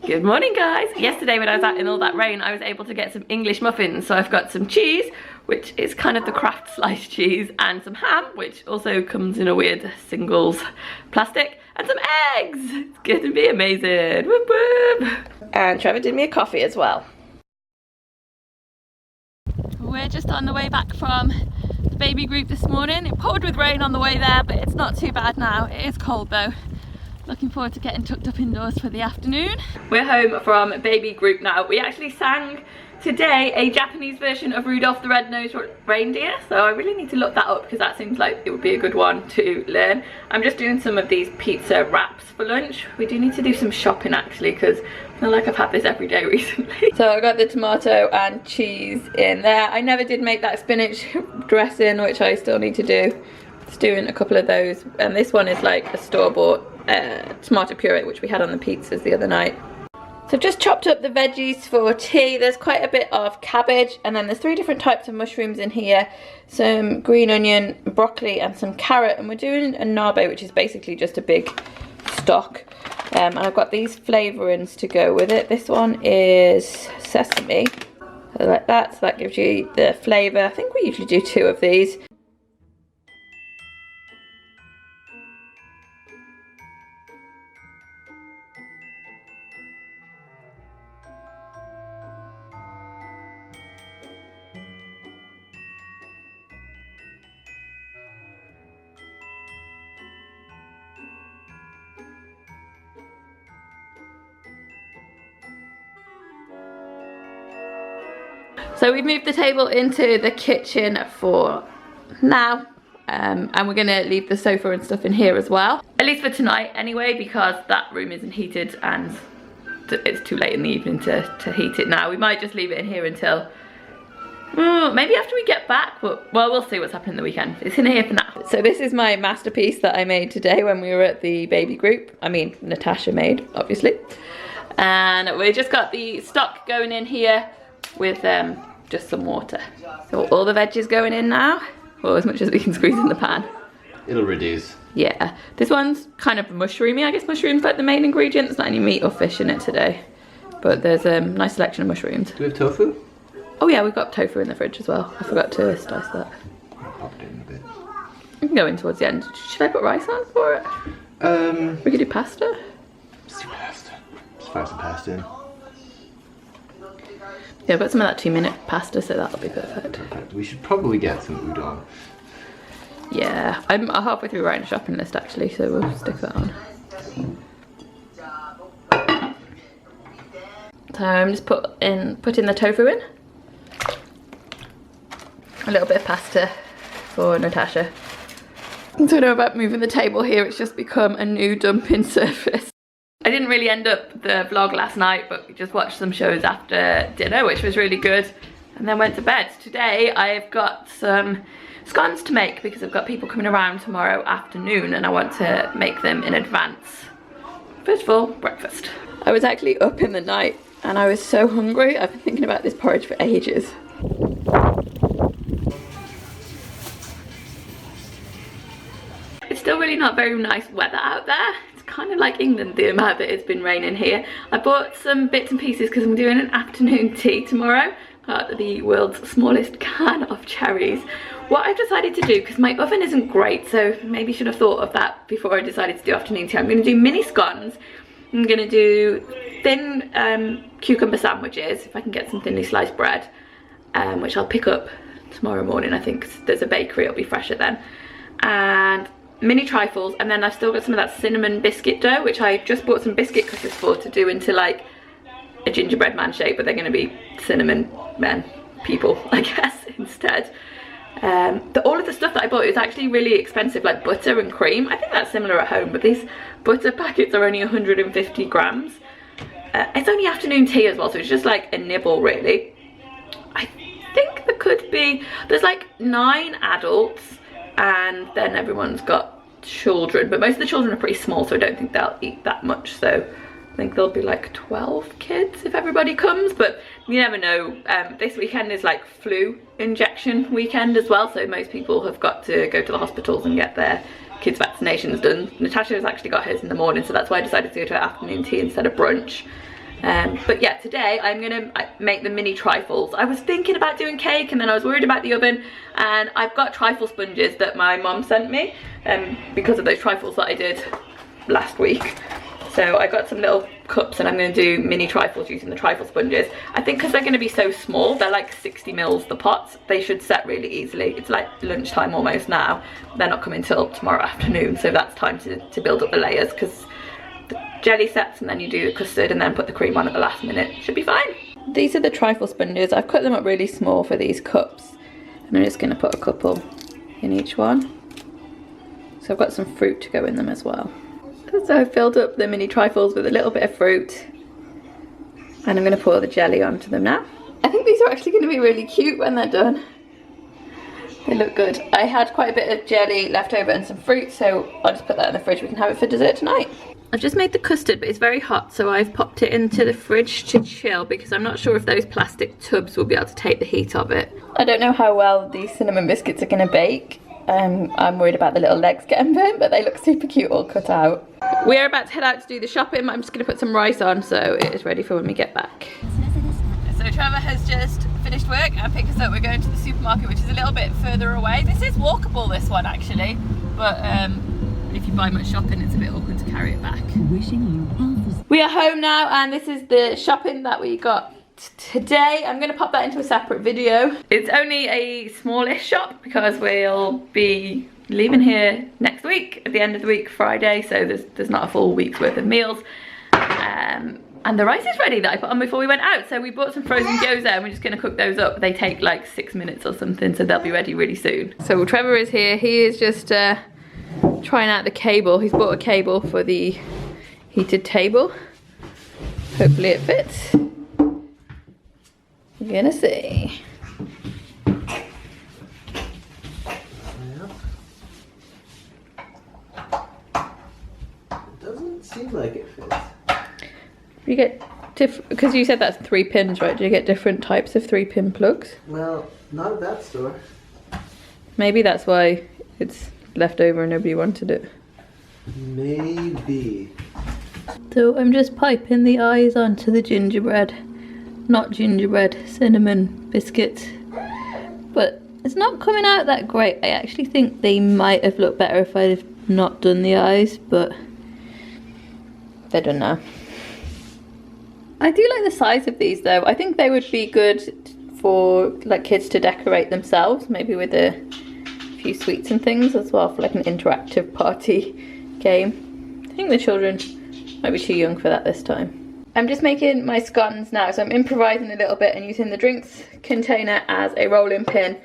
Good morning, guys. Yesterday when I was out in all that rain, I was able to get some English muffins. So I've got some cheese, which is kind of the Kraft sliced cheese, and some ham, which also comes in a weird singles plastic, and some eggs. It's going to be amazing. Whoop, whoop. And Trevor did me a coffee as well. We're just on the way back from the baby group this morning. It poured with rain on the way there, but it's not too bad now. It is cold though. Looking forward to getting tucked up indoors for the afternoon. We're home from baby group now. We actually sang today a Japanese version of Rudolph the Red-Nosed Reindeer, so I really need to look that up because that seems like it would be a good one to learn. I'm just doing some of these pizza wraps for lunch. We do need to do some shopping actually because I feel like I've had this every day recently. So I got the tomato and cheese in there. I never did make that spinach dressing, which I still need to do. Just doing a couple of those, and this one is like a store-bought tomato puree which we had on the pizzas the other night. So I've just chopped up the veggies for tea. There's quite a bit of cabbage, and then there's 3 different types of mushrooms in here, some green onion, broccoli and some carrot, and we're doing a nabe, which is basically just a big stock, and I've got these flavourings to go with it. This one is sesame, like that, so that gives you the flavour. I think we usually do 2 of these. So we've moved the table into the kitchen for now, and we're gonna leave the sofa and stuff in here as well. At least for tonight anyway, because that room isn't heated and it's too late in the evening to heat it now. We might just leave it in here until, maybe after we get back, but well, we'll see what's happening the weekend. It's in here for now. So this is my masterpiece that I made today when we were at the baby group. I mean, Natasha made, obviously. And we just got the stock going in here with just some water. So all the veggies going in now, or as much as we can squeeze in the pan. It'll reduce. Yeah, this one's kind of mushroomy. I guess mushrooms like the main ingredient. There's not any meat or fish in it today, but there's a nice selection of mushrooms. Do we have tofu? Oh yeah, we've got tofu in the fridge as well. I forgot to slice that. I'll pop it in a bit. We can go in towards the end. Should I put rice on for it? We could do pasta. Let's do pasta. Let's fry some pasta in. Yeah, I've got some of that 2-minute pasta, so that'll be perfect. Perfect. We should probably get some udon. Yeah, I'm halfway through writing a shopping list actually, so we'll stick that on. So I'm just putting the tofu in. A little bit of pasta for Natasha. I don't know about moving the table here, it's just become a new dumping surface. I didn't really end up the vlog last night, but we just watched some shows after dinner, which was really good, and then went to bed. Today I've got some scones to make because I've got people coming around tomorrow afternoon and I want to make them in advance. First of all, breakfast. I was actually up in the night and I was so hungry. I've been thinking about this porridge for ages. It's still really not very nice weather out there. Kind of like England, the amount that it's been raining here. I bought some bits and pieces because I'm doing an afternoon tea tomorrow. Got the world's smallest can of cherries. What I've decided to do, because my oven isn't great, so maybe should have thought of that before I decided to do afternoon tea. I'm going to do mini scones. I'm going to do thin cucumber sandwiches, if I can get some thinly sliced bread, which I'll pick up tomorrow morning. I think there's a bakery, it'll be fresher then. And mini trifles, and then I've still got some of that cinnamon biscuit dough, which I just bought some biscuit cutters for to do into like a gingerbread man shape, but they're going to be cinnamon men people, I guess, instead. All of the stuff that I bought is actually really expensive, like butter and cream. I think that's similar at home, but these butter packets are only 150 grams. It's only afternoon tea as well, so it's just like a nibble really. I think there could be, there's like 9 adults, and then everyone's got children, but most of the children are pretty small, so I don't think they'll eat that much. So I think there'll be like 12 kids if everybody comes, but you never know. This weekend is like flu injection weekend as well, so most people have got to go to the hospitals and get their kids' vaccinations done. Natasha has actually got hers in the morning, so that's why I decided to go to her afternoon tea instead of brunch. But yeah, today I'm gonna make the mini trifles. I was thinking about doing cake and then I was worried about the oven, and I've got trifle sponges that my mom sent me because of those trifles that I did last week. So I got some little cups and I'm going to do mini trifles using the trifle sponges. I think because they're going to be so small, they're like 60 mils the pots, they should set really easily. It's like lunchtime almost now. They're not coming till tomorrow afternoon, so that's time to build up the layers, because the jelly sets and then you do the custard and then put the cream on at the last minute. Should be fine. These are the trifle sponges. I've cut them up really small for these cups and I'm just going to put a couple in each one. So I've got some fruit to go in them as well. So I've filled up the mini trifles with a little bit of fruit and I'm going to pour the jelly onto them now. I think these are actually going to be really cute when they're done. They look good. I had quite a bit of jelly left over and some fruit, so I'll just put that in the fridge. We can have it for dessert tonight. I've just made the custard, but it's very hot, so I've popped it into the fridge to chill because I'm not sure if those plastic tubs will be able to take the heat of it. I don't know how well these cinnamon biscuits are going to bake. I'm worried about the little legs getting burnt, but they look super cute all cut out. We're about to head out to do the shopping. I'm just going to put some rice on so it is ready for when we get back. So Trevor has just finished work and picked us up. We're going to the supermarket, which is a little bit further away. This is walkable, this one actually, but if you buy much shopping it's a bit awkward to carry it back. We are home now and this is the shopping that we got today. I'm going to pop that into a separate video. It's only a smallish shop because we'll be leaving here next week at the end of the week, Friday, so there's not a full week's worth of meals. And the rice is ready that I put on before we went out, so we bought some frozen gyoza and we're just going to cook those up. They take like 6 minutes or something, so they'll be ready really soon. So Trevor is here. He is just trying out the cable. He's bought a cable for the heated table. Hopefully it fits. We're gonna see. It doesn't seem like it fits. You get different, because you said that's 3 pins, right? Do you get different types of 3-pin plugs? Well, not at that store. Maybe that's why it's left over and nobody wanted it. Maybe. So I'm just piping the eyes onto the gingerbread. Not gingerbread, cinnamon biscuits. But it's not coming out that great. I actually think they might have looked better if I'd have not done the eyes, but they're done now. I do like the size of these though. I think they would be good for like kids to decorate themselves, maybe with a few sweets and things as well, for like an interactive party game. I think the children might be too young for that this time. I'm just making my scones now, so I'm improvising a little bit and using the drinks container as a rolling pin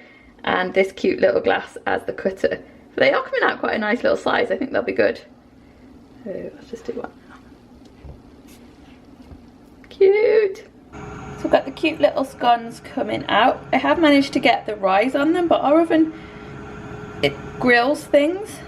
and this cute little glass as the cutter. But they are coming out quite a nice little size. I think they'll be good. So let's just do one now. Cute! So I've got the cute little scones coming out. I have managed to get the rise on them, but our oven, it grills things.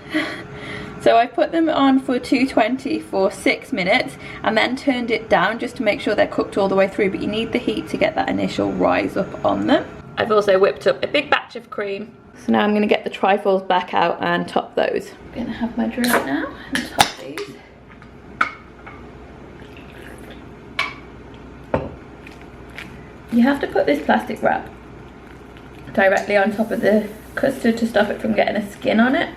So I put them on for 220 for 6 minutes and then turned it down just to make sure they're cooked all the way through, but you need the heat to get that initial rise up on them. I've also whipped up a big batch of cream. So now I'm going to get the trifles back out and top those. I'm going to have my drink now and top these. You have to put this plastic wrap directly on top of the custard to stop it from getting a skin on it.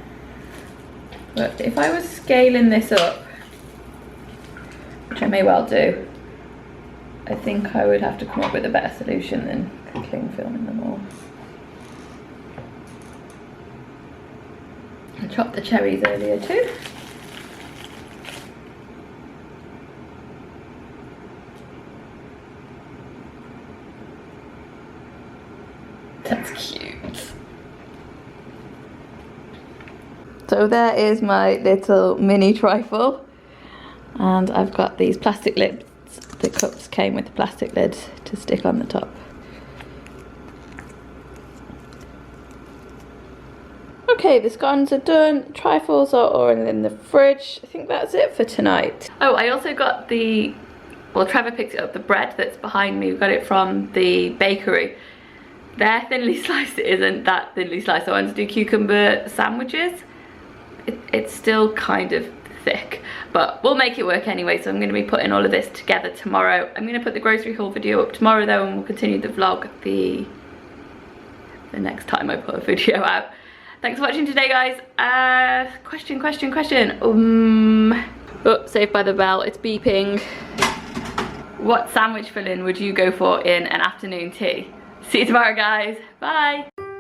But if I was scaling this up, which I may well do, I think I would have to come up with a better solution than cling filming them all. I chopped the cherries earlier too. That's cute. So there is my little mini trifle, and I've got these plastic lids. The cups came with the plastic lids to stick on the top. Okay, the scones are done, trifles are all in the fridge. I think that's it for tonight. Oh, I also got the, well, Trevor picked it up, the bread that's behind me. We got it from the bakery. They're thinly sliced, it isn't that thinly sliced. I wanted to do cucumber sandwiches. It's still kind of thick, but we'll make it work anyway. So I'm going to be putting all of this together tomorrow. I'm going to put the grocery haul video up tomorrow though, and we'll continue the vlog the next time I put a video out. Thanks for watching today, guys. Question. Oh, saved by the bell, it's beeping. What sandwich filling would you go for in an afternoon tea? See you tomorrow, guys. Bye.